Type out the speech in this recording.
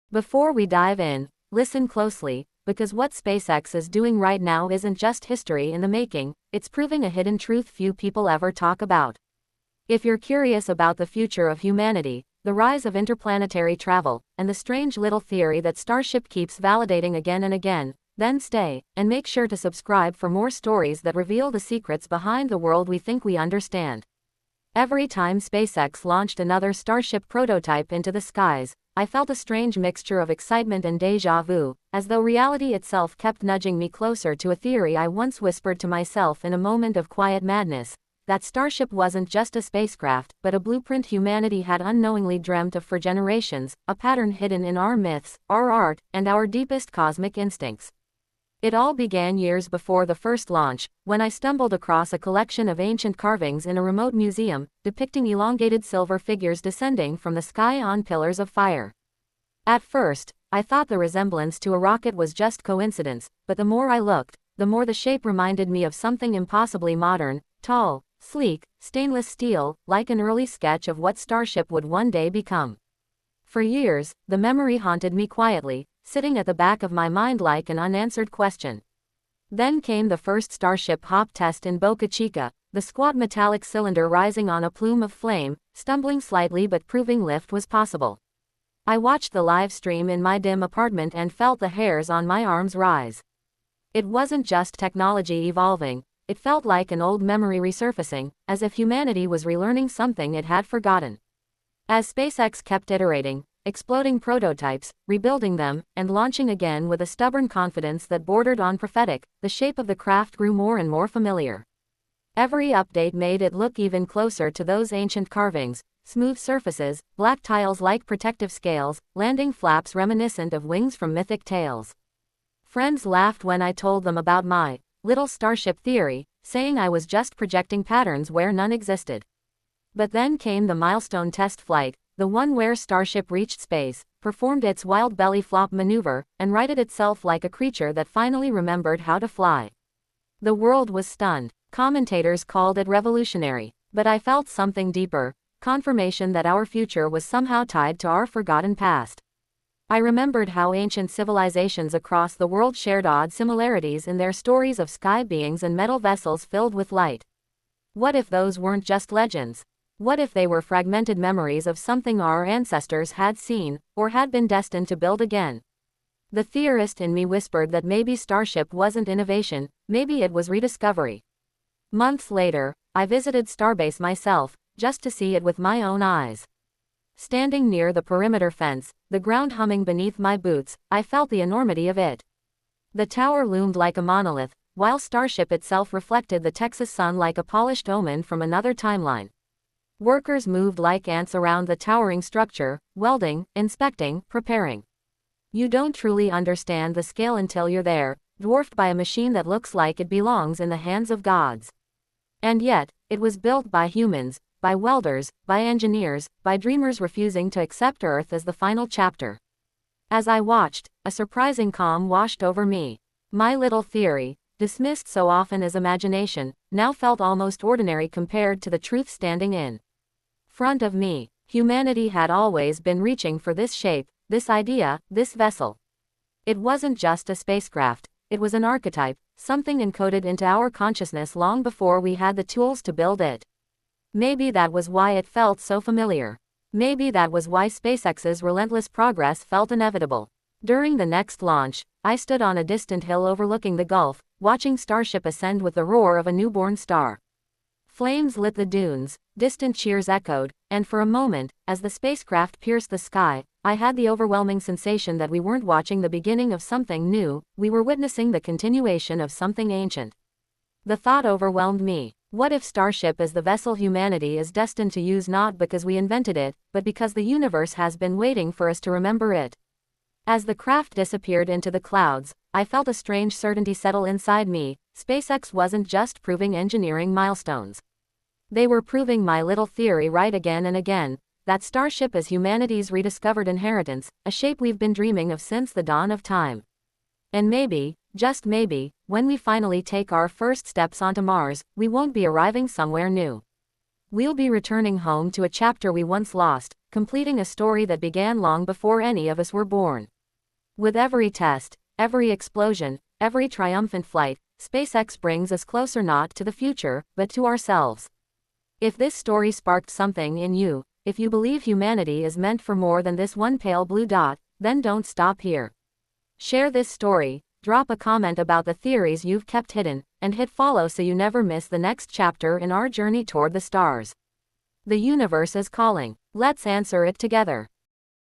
Before we dive in, listen closely, because what SpaceX is doing right now isn't just history in the making, it's proving a hidden truth few people ever talk about. If you're curious about the future of humanity, the rise of interplanetary travel, and the strange little theory that Starship keeps validating again and again, then stay, and make sure to subscribe for more stories that reveal the secrets behind the world we think we understand. Every time SpaceX launched another Starship prototype into the skies, I felt a strange mixture of excitement and déjà vu, as though reality itself kept nudging me closer to a theory I once whispered to myself in a moment of quiet madness. That Starship wasn't just a spacecraft, but a blueprint humanity had unknowingly dreamt of for generations, a pattern hidden in our myths, our art, and our deepest cosmic instincts. It all began years before the first launch, when I stumbled across a collection of ancient carvings in a remote museum, depicting elongated silver figures descending from the sky on pillars of fire. At first, I thought the resemblance to a rocket was just coincidence, but the more I looked, the more the shape reminded me of something impossibly modern, tall, sleek, stainless steel, like an early sketch of what Starship would one day become. For years, the memory haunted me quietly, sitting at the back of my mind like an unanswered question. Then came the first Starship hop test in Boca Chica, the squat metallic cylinder rising on a plume of flame, stumbling slightly but proving lift was possible. I watched the live stream in my dim apartment and felt the hairs on my arms rise. It wasn't just technology evolving, it felt like an old memory resurfacing, as if humanity was relearning something it had forgotten. As SpaceX kept iterating, exploding prototypes, rebuilding them, and launching again with a stubborn confidence that bordered on prophetic, the shape of the craft grew more and more familiar. Every update made it look even closer to those ancient carvings, smooth surfaces, black tiles like protective scales, landing flaps reminiscent of wings from mythic tales. Friends laughed when I told them about my little Starship theory, saying I was just projecting patterns where none existed. But then came the milestone test flight, the one where Starship reached space, performed its wild belly flop maneuver, and righted itself like a creature that finally remembered how to fly. The world was stunned. Commentators called it revolutionary, but I felt something deeper, confirmation that our future was somehow tied to our forgotten past. I remembered how ancient civilizations across the world shared odd similarities in their stories of sky beings and metal vessels filled with light. What if those weren't just legends? What if they were fragmented memories of something our ancestors had seen, or had been destined to build again? The theorist in me whispered that maybe Starship wasn't innovation, maybe it was rediscovery. Months later, I visited Starbase myself, just to see it with my own eyes. Standing near the perimeter fence, the ground humming beneath my boots, I felt the enormity of it. The tower loomed like a monolith, while Starship itself reflected the Texas sun like a polished omen from another timeline. Workers moved like ants around the towering structure, welding, inspecting, preparing. You don't truly understand the scale until you're there, dwarfed by a machine that looks like it belongs in the hands of gods. And yet, it was built by humans, by welders, by engineers, by dreamers refusing to accept Earth as the final chapter. As I watched, a surprising calm washed over me. My little theory, dismissed so often as imagination, now felt almost ordinary compared to the truth standing in front of me. Humanity had always been reaching for this shape, this idea, this vessel. It wasn't just a spacecraft, it was an archetype, something encoded into our consciousness long before we had the tools to build it. Maybe that was why it felt so familiar. Maybe that was why SpaceX's relentless progress felt inevitable. During the next launch, I stood on a distant hill overlooking the Gulf, watching Starship ascend with the roar of a newborn star. Flames lit the dunes, distant cheers echoed, and for a moment, as the spacecraft pierced the sky, I had the overwhelming sensation that we weren't watching the beginning of something new, we were witnessing the continuation of something ancient. The thought overwhelmed me. What if Starship is the vessel humanity is destined to use, not because we invented it, but because the universe has been waiting for us to remember it? As the craft disappeared into the clouds, I felt a strange certainty settle inside me. SpaceX wasn't just proving engineering milestones. They were proving my little theory right again and again, that Starship is humanity's rediscovered inheritance, a shape we've been dreaming of since the dawn of time. And maybe, just maybe, when we finally take our first steps onto Mars, we won't be arriving somewhere new. We'll be returning home to a chapter we once lost, completing a story that began long before any of us were born. With every test, every explosion, every triumphant flight, SpaceX brings us closer not to the future, but to ourselves. If this story sparked something in you, if you believe humanity is meant for more than this one pale blue dot, then don't stop here. Share this story, drop a comment about the theories you've kept hidden, and hit follow so you never miss the next chapter in our journey toward the stars. The universe is calling. Let's answer it together.